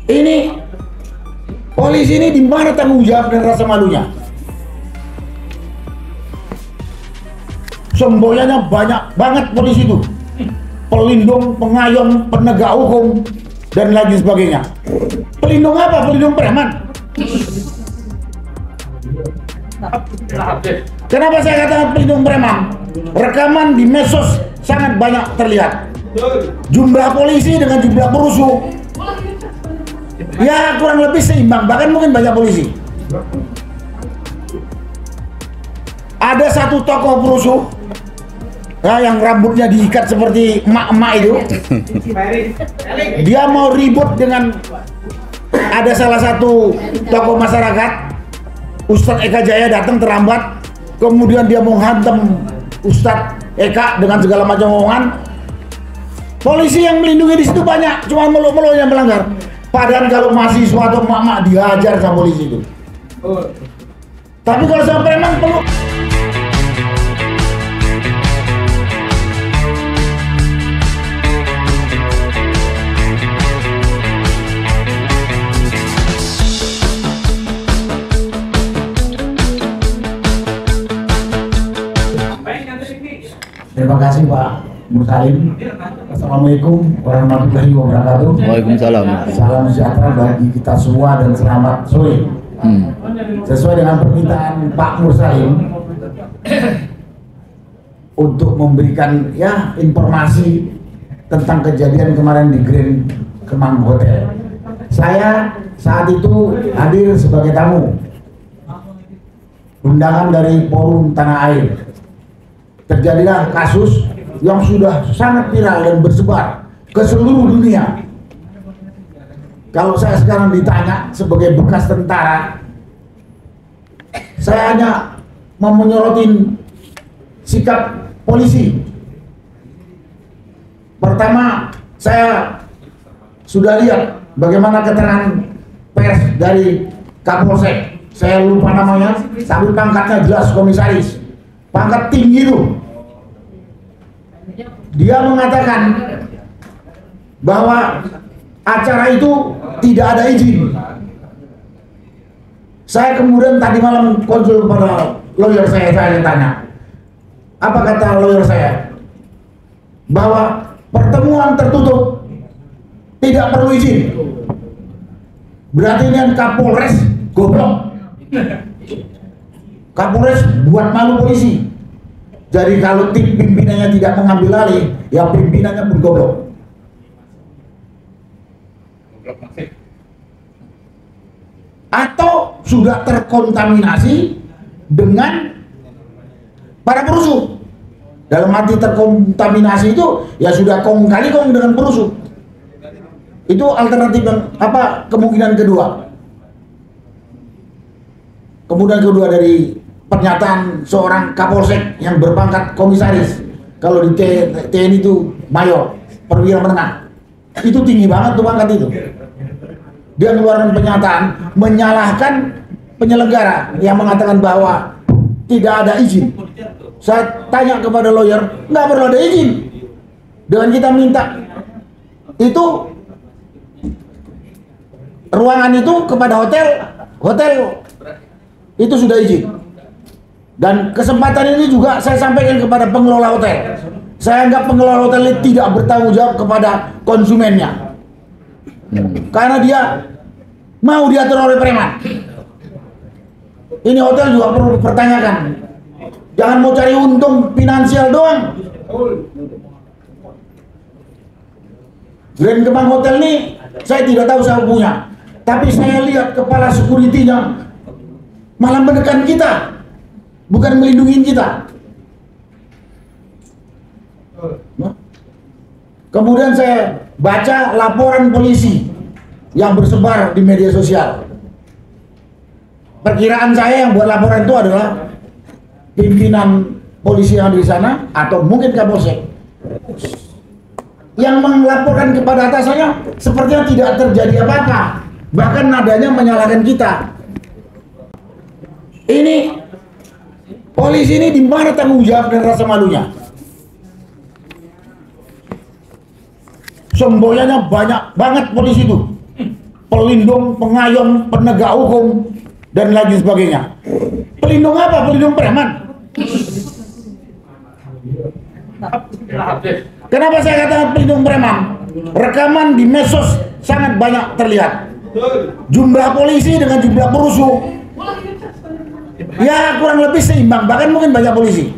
Ini polisi ini di mana tanggung jawab dan rasa malunya? Semboyannya banyak banget polisi itu, pelindung, pengayom, penegak hukum dan lain sebagainya. Pelindung apa? Pelindung preman. Kenapa saya katakan pelindung preman? Rekaman di medsos sangat banyak terlihat. Jumlah polisi dengan jumlah perusuh ya kurang lebih seimbang, bahkan mungkin banyak polisi. Ada satu tokoh perusuh ya, yang rambutnya diikat seperti emak-emak itu. Dia mau ribut dengan ada salah satu tokoh masyarakat. Ustadz Eka Jaya datang terlambat, kemudian dia menghantam Ustadz Eka dengan segala macam omongan. Polisi yang melindungi di situ banyak, cuma melo-melo yang melanggar. Padahal kalau mahasiswa atau emak-emak dihajar sama polisi itu. Tapi kalau sama preman perlu. Terima kasih Pak Mursalim. Assalamualaikum warahmatullahi wabarakatuh. Waalaikumsalam. Salam sejahtera bagi kita semua dan selamat sore. Sesuai dengan permintaan Pak Mursalim untuk memberikan ya informasi tentang kejadian kemarin di Grand Kemang Hotel. Saya saat itu hadir sebagai tamu undangan dari Forum Tanah Air. Terjadilah kasus yang sudah sangat viral dan bersebar ke seluruh dunia. Kalau saya sekarang ditanya sebagai bekas tentara, saya hanya mau menyorotin sikap polisi. Pertama, saya sudah lihat bagaimana keterangan pers dari Kapolsek. Saya lupa namanya, tapi pangkatnya jelas komisaris. Pangkat tinggi itu. Dia mengatakan bahwa acara itu tidak ada izin. Saya kemudian tadi malam konsul pada lawyer saya tanya, apa kata lawyer saya? Bahwa pertemuan tertutup, tidak perlu izin. Berarti ini Kapolres goblok. Kapolres buat malu polisi. Jadi kalau tim pimpinannya tidak mengambil alih, ya pimpinannya pun goblok. Atau sudah terkontaminasi dengan para perusuh. Dalam arti terkontaminasi itu ya sudah kong kali kong dengan perusuh. Itu alternatif yang apa, kemungkinan kedua. Kemudian kedua dari pernyataan seorang Kapolsek yang berpangkat komisaris. Kalau di TNI itu mayor, perwira menengah. Itu tinggi banget tuh pangkat itu. Dia mengeluarkan pernyataan menyalahkan penyelenggara yang mengatakan bahwa tidak ada izin. Saya tanya kepada lawyer, nggak perlu ada izin. Dengan kita minta itu ruangan itu kepada hotel itu sudah izin. Dan kesempatan ini juga saya sampaikan kepada pengelola hotel. Saya anggap pengelola hotel ini tidak bertanggung jawab kepada konsumennya. Karena dia mau diatur oleh preman. Ini hotel juga perlu dipertanyakan. Jangan mau cari untung finansial doang. Grand Kemang Hotel ini saya tidak tahu siapa punya. Tapi saya lihat kepala security-nya malah menekan kita. Bukan melindungi kita. Kemudian saya baca laporan polisi yang bersebar di media sosial. Perkiraan saya yang buat laporan itu adalah pimpinan polisi yang ada di sana atau mungkin Kapolsek. Yang melaporkan kepada atasannya sepertinya tidak terjadi apa-apa. Bahkan nadanya menyalahkan kita. Ini polisi ini di mana tanggung jawab dan rasa malunya? Semboyannya banyak banget polisi itu, pelindung, pengayom, penegak hukum, dan lain sebagainya. Pelindung apa? Pelindung preman. Kenapa saya katakan pelindung preman? Rekaman di medsos sangat banyak terlihat. Jumlah polisi dengan jumlah perusuh ya kurang lebih seimbang, bahkan mungkin banyak polisi.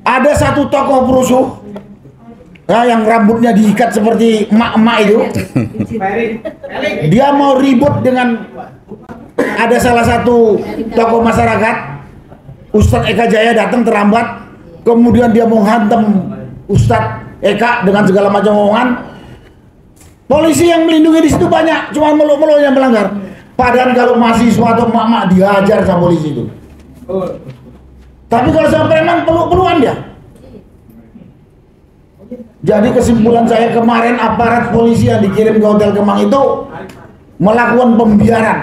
Ada satu tokoh perusuh yang rambutnya diikat seperti emak-emak itu. Dia mau ribut dengan ada salah satu tokoh masyarakat. Ustadz Eka Jaya datang terlambat, kemudian dia menghantam Ustadz Eka dengan segala macam omongan. Polisi yang melindungi di situ banyak, cuma melo-melo yang melanggar. Padahal kalau mahasiswa atau emak-emak dihajar sama polisi itu. Tapi kalau sama preman peluk-pelukan dia. Jadi kesimpulan saya kemarin, aparat polisi yang dikirim ke Hotel Kemang itu melakukan pembiaran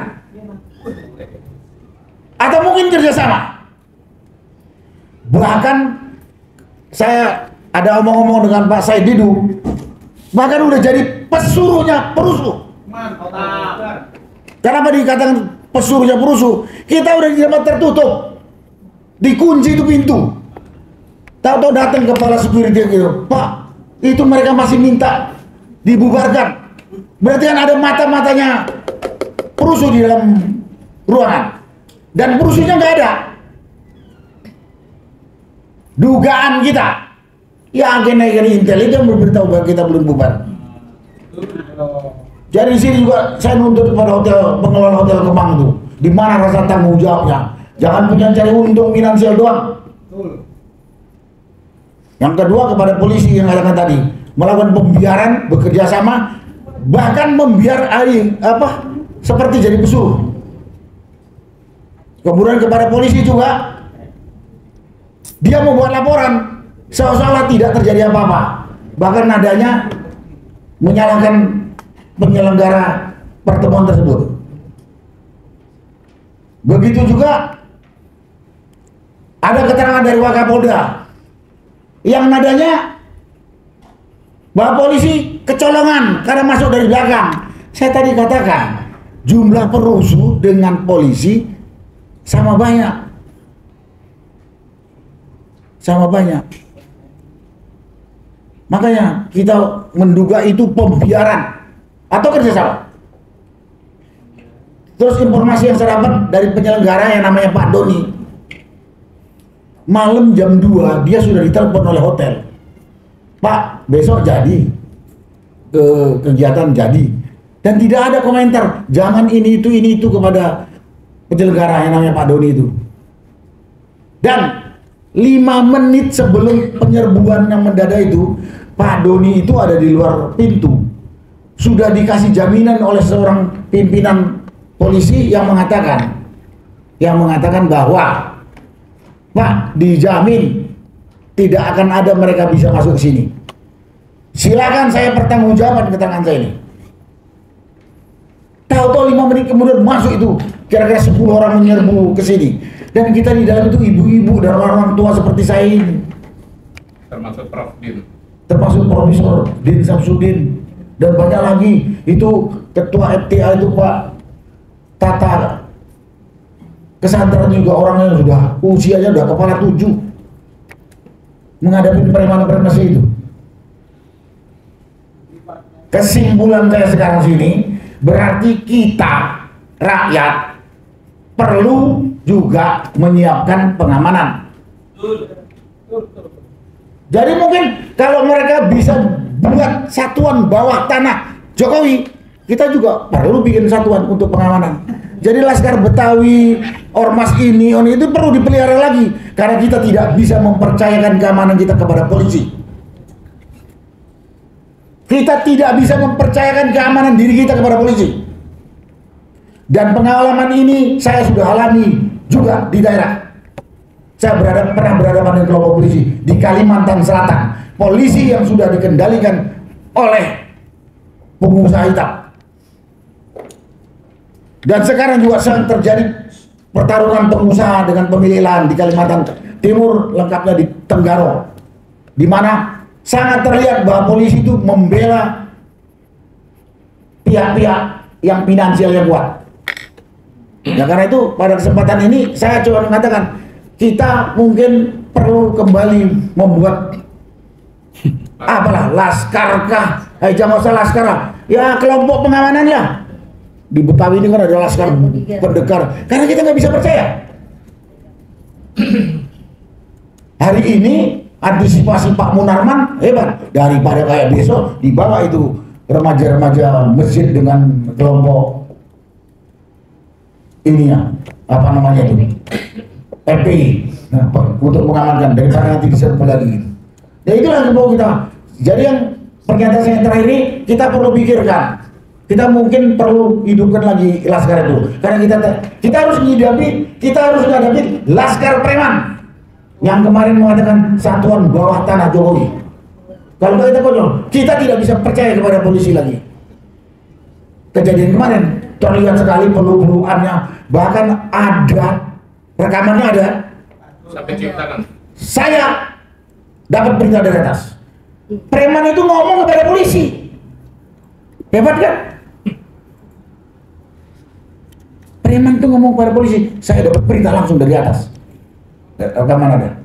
atau mungkin kerjasama. Bahkan saya ada omong-omong dengan Pak Said Didu, bahkan udah jadi pesuruhnya perusuh. Kenapa dikatakan pesuruhnya perusuh? Kita udah di tempat tertutup, dikunci itu pintu. Tahu-tahu datang kepala security gitu, Pak, itu mereka masih minta dibubarkan. Berarti kan ada mata-matanya perusuh di dalam ruangan, dan perusuhnya nggak ada. Dugaan kita, ya agen-agen intel itu yang memberitahu bahwa kita belum bubar. Jadi di sini juga saya nuntut kepada pengelola Hotel Kemang itu, di mana rasa tanggung jawabnya? Jangan punya cari untung finansial doang. Yang kedua, kepada polisi yang katakan tadi, melakukan pembiaran, bekerja sama, bahkan seperti jadi pesuruh. Kemudian kepada polisi juga, dia membuat laporan seolah-olah tidak terjadi apa-apa, bahkan nadanya menyalahkan penyelenggara pertemuan tersebut. Begitu juga ada keterangan dari Wakapolda yang nadanya bahwa polisi kecolongan karena masuk dari belakang. Saya tadi katakan jumlah perusuh dengan polisi sama banyak. Makanya kita menduga itu pembiaran atau kerjasama. Terus informasi yang saya dapat dari penyelenggara yang namanya Pak Doni, malam jam 2 dia sudah ditelepon oleh hotel, Pak besok jadi kegiatan jadi, dan tidak ada komentar jangan ini itu kepada penyelenggara yang namanya Pak Doni itu. Dan 5 menit sebelum penyerbuan yang mendadak itu, Pak Doni itu ada di luar pintu. Sudah dikasih jaminan oleh seorang pimpinan polisi yang mengatakan bahwa Pak dijamin tidak akan ada mereka bisa masuk ke sini. Silakan saya pertanggungjawaban keterangan saya ini. Tahu-tahu 5 menit kemudian masuk itu kira-kira 10 orang menyerbu ke sini. Dan kita di dalam itu ibu-ibu dan orang-orang tua seperti saya ini. Termasuk Prof. Din. Termasuk Profesor Din Samsudin. Dan banyak lagi, itu ketua FTA itu Pak Tata. Kesadaran juga orang yang sudah usianya sudah kepala 7 menghadapi preman-preman itu. Kesimpulan saya sekarang sini, berarti kita rakyat perlu juga menyiapkan pengamanan. Jadi mungkin kalau mereka bisa buat satuan bawah tanah Jokowi, kita juga perlu bikin satuan untuk pengamanan. Jadi Laskar Betawi, Ormas ini itu perlu dipelihara lagi, karena kita tidak bisa mempercayakan keamanan kita kepada polisi. Kita tidak bisa mempercayakan keamanan diri kita kepada polisi. Dan pengalaman ini saya sudah alami juga di daerah. Saya pernah berhadapan dengan kelompok polisi di Kalimantan Selatan. Polisi yang sudah dikendalikan oleh pengusaha hitam. Dan sekarang juga sedang terjadi pertarungan pengusaha dengan pemilik lahan di Kalimantan Timur, lengkapnya di Tenggaro, di mana sangat terlihat bahwa polisi itu membela pihak-pihak yang finansialnya kuat. Ya karena itu pada kesempatan ini saya coba mengatakan kita mungkin perlu kembali membuat apalah laskar kah? Jangan usah laskar lah. Ya kelompok pengamanan lah. Di Betawi ini kan ada laskar pendekar. Karena kita nggak bisa percaya. Hari ini antisipasi Pak Munarman hebat. Daripada kayak besok dibawa itu remaja-remaja masjid dengan kelompok ini ya apa namanya itu FPI untuk mengamankan daripada nanti diserbu lagi. Ya itulah yang mau kita. Jadi yang pernyataan saya terakhir ini kita perlu pikirkan. Kita mungkin perlu hidupkan lagi laskar itu. Karena kita harus menghadapi laskar preman yang kemarin mengatakan satuan bawah tanah Jokowi. Kalau kita konyol, kita tidak bisa percaya kepada polisi lagi. Kejadian kemarin terlihat sekali peluru-peluruannya, bahkan ada rekamannya ada. Sampai ceritakan. Saya dapat berita dari atas. Preman itu ngomong kepada polisi. Hebat kan? Preman itu ngomong kepada polisi. Saya dapat berita langsung dari atas. Rekaman ada.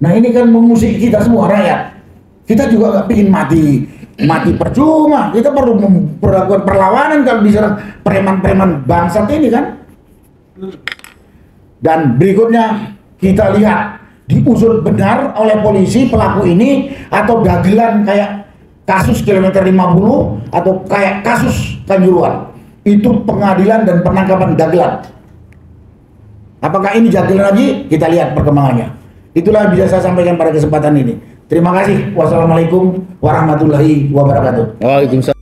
Nah ini kan mengusik kita semua rakyat. Kita juga nggak ingin mati percuma. Kita perlu melakukan perlawanan kalau diserang preman-preman bangsat ini kan. Dan berikutnya kita lihat diusut benar oleh polisi pelaku ini atau dagelan kayak kasus kilometer 50 atau kayak kasus Kanjuruhan. Itu pengadilan dan penangkapan dagelan. Apakah ini dagelan lagi? Kita lihat perkembangannya. Itulah yang bisa saya sampaikan pada kesempatan ini. Terima kasih. Wassalamualaikum warahmatullahi wabarakatuh. Waalaikumsalam.